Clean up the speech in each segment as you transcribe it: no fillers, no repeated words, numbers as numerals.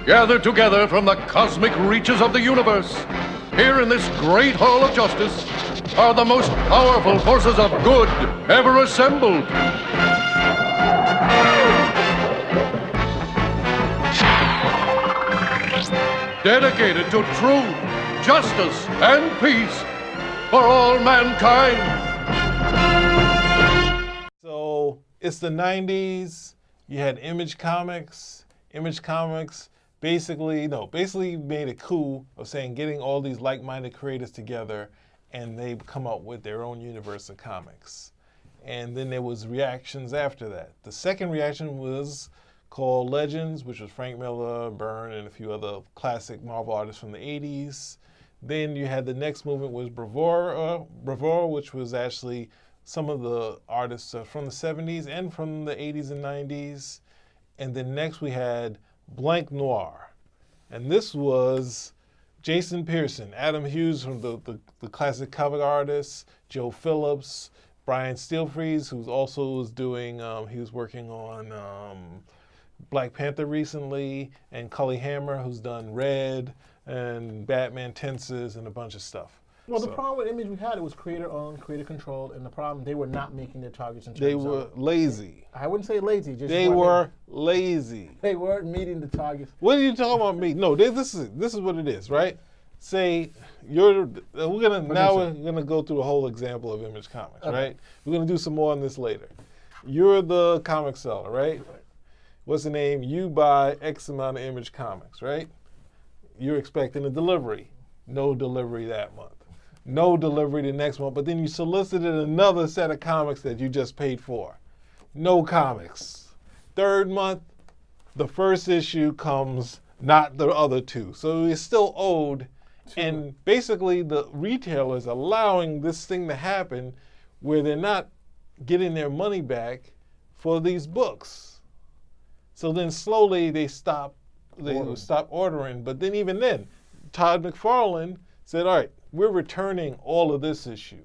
gathered together from the cosmic reaches of the universe, here in this great hall of justice, are the most powerful forces of good ever assembled. Dedicated to truth, justice, and peace for all mankind. So it's the 90s. You had Image Comics. Image Comics basically made a coup of saying getting all these like-minded creators together, and they come up with their own universe of comics. And then there was reactions after that. The second reaction was called Legends, which was Frank Miller, Byrne, and a few other classic Marvel artists from the 80s. Then you had the next movement was Bravura, which was actually some of the artists from the 70s and from the 80s and 90s. And then next we had Blank Noir. And this was Jason Pearson, Adam Hughes from the classic comic artists, Joe Phillips, Brian Stelfreeze, who also was doing, he was working on Black Panther recently, and Cully Hammer, who's done Red and Batman Tenses and a bunch of stuff. Well, the problem with Image we had, it was creator-owned, creator-controlled, and the problem, they were not making their targets in terms They were lazy. I wouldn't say lazy. Just They were lazy. They weren't meeting the targets. What are you talking about me? No, this is what it is, right? Say we're gonna go through the whole example of Image Comics, Okay. right? We're gonna do some more on this later. You're the comic seller, right? What's the name? You buy X amount of Image Comics, right? You're expecting a delivery. No delivery that month. No delivery the next month, but then you solicited another set of comics that you just paid for. No comics. Third month, the first issue comes, not the other two. So you're still owed. And basically the retailer's allowing this thing to happen where they're not getting their money back for these books. So then slowly they stop ordering. But then even then, Todd McFarlane said, all right, we're returning all of this issue.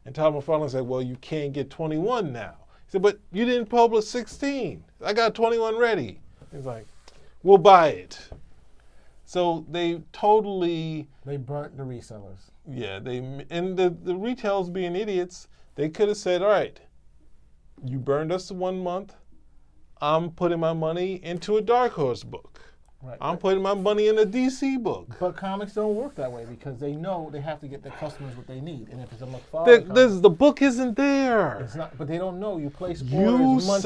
And Todd McFarlane said, well, you can't get 21 now. He said, but you didn't publish 16. I got 21 ready. He's like, we'll buy it. So they burnt the resellers. Yeah, and the retailers being idiots, they could have said, all right, you burned us 1 month. I'm putting my money into a Dark Horse book. Right. I'm putting my money in a DC book. But comics don't work that way because they know they have to get their customers what they need. And if it's a McFarlane The book isn't there. it's not. But they don't know. You place orders.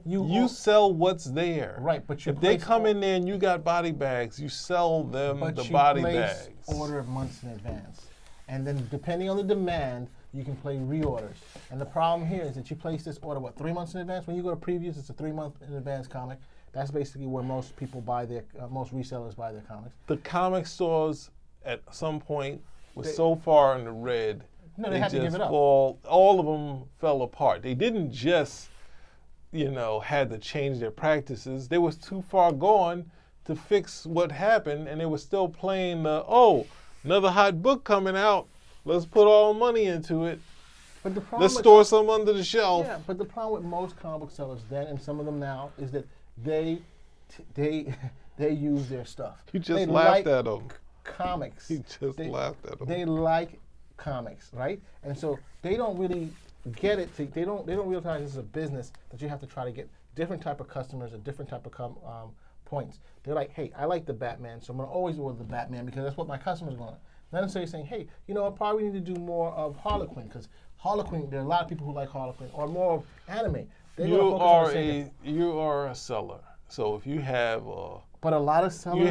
You sell what's there. Right, but if they come in there and you got body bags, you sell them the body bags. Order months in advance, and then depending on the demand, you can play reorders. And the problem here is that you place this order 3 months in advance. When you go to previews, it's a 3 month in advance comic. That's basically where most people buy most resellers buy their comics. The comic stores at some point were so far in the red. No, they had to give it up. All of them fell apart. They didn't just, had to change their practices. They was too far gone to fix what happened, and they were still playing another hot book coming out. Let's put all the money into it. But the problem Let's store some under the shelf. Yeah, but the problem with most comic book sellers then, and some of them now, is that they use their stuff. You just laughed at them. Comics. You just laughed at them. They like comics, right? And so they don't really get it. They don't realize this is a business that you have to try to get different type of customers at different type of points. They're like, hey, I like the Batman, so I'm gonna always order the Batman because that's what my customers want. Not necessarily saying, hey, I probably need to do more of Harlequin because Harlequin, there are a lot of people who like Harlequin, or more of anime. You are a seller. So if you have but a lot of sellers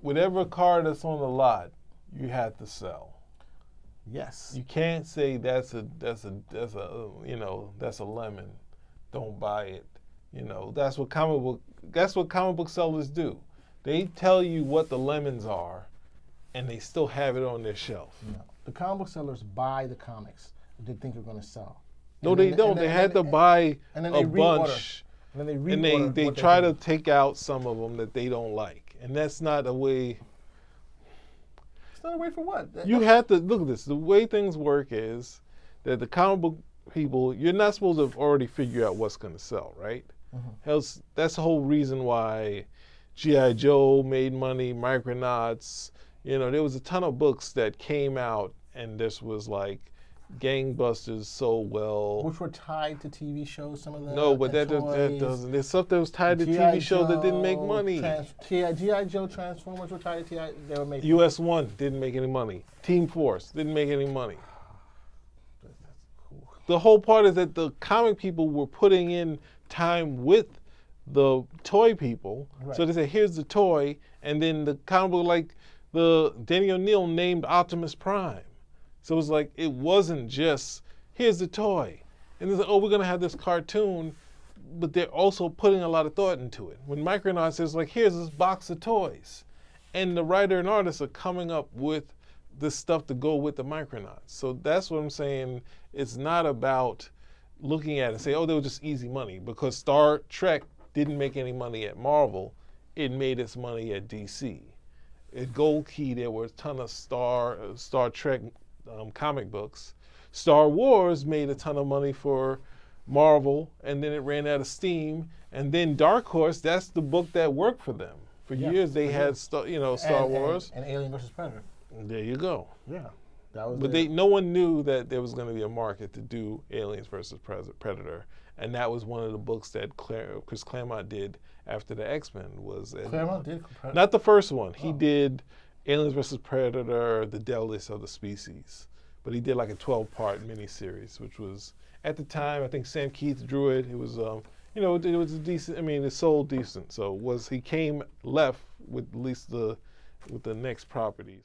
whatever car that's on the lot, you have to sell. Yes. You can't say that's a lemon. Don't buy it. That's what comic book sellers do. They tell you what the lemons are, and they still have it on their shelf. No. The comic book sellers buy the comics they think are going to sell. No, they don't. They had to buy a bunch. And then they try to take out some of them that they don't like. And that's not a way. It's not a way for what? You have to, look at this. The way things work is that the comic book people, you're not supposed to already figure out what's going to sell, right? That's the whole reason why G.I. Joe made money, Micronauts. You know, there was a ton of books that came out, and this was like gangbusters sold well. Which were tied to TV shows, some of them. No, but that doesn't. There's stuff that was tied to TV shows that didn't make money. G.I. Joe Transformers were tied to TI. They were making. US-1 didn't make any money. Team Force didn't make any money. The whole part is that the comic people were putting in time with the toy people. Right. So they said, here's the toy, and then the comic book, like the Danny O'Neill named Optimus Prime. So it was like, it wasn't just, here's the toy. And it's like, oh, we're gonna have this cartoon, but they're also putting a lot of thought into it. When Micronauts says like, here's this box of toys. And the writer and artist are coming up with the stuff to go with the Micronauts. So that's what I'm saying. It's not about looking at it and say, oh, they were just easy money, because Star Trek didn't make any money at Marvel. It made its money at DC. At Gold Key, there were a ton of Star Trek comic books. Star Wars made a ton of money for Marvel, and then it ran out of steam. And then Dark Horse, that's the book that worked for them. For years, they had Star Wars. And Alien vs. Predator. There you go. Yeah. That was But no one knew that there was going to be a market to do Aliens versus Predator, and that was one of the books that Chris Claremont did after the X-Men. Claremont did? Not the first one. He did Aliens versus Predator, The Deadliest of the Species, but he did like a 12-part miniseries, which was, at the time, I think Sam Keith drew it. It was, it was a decent. I mean, it sold decent. So he came left with at least with the next properties.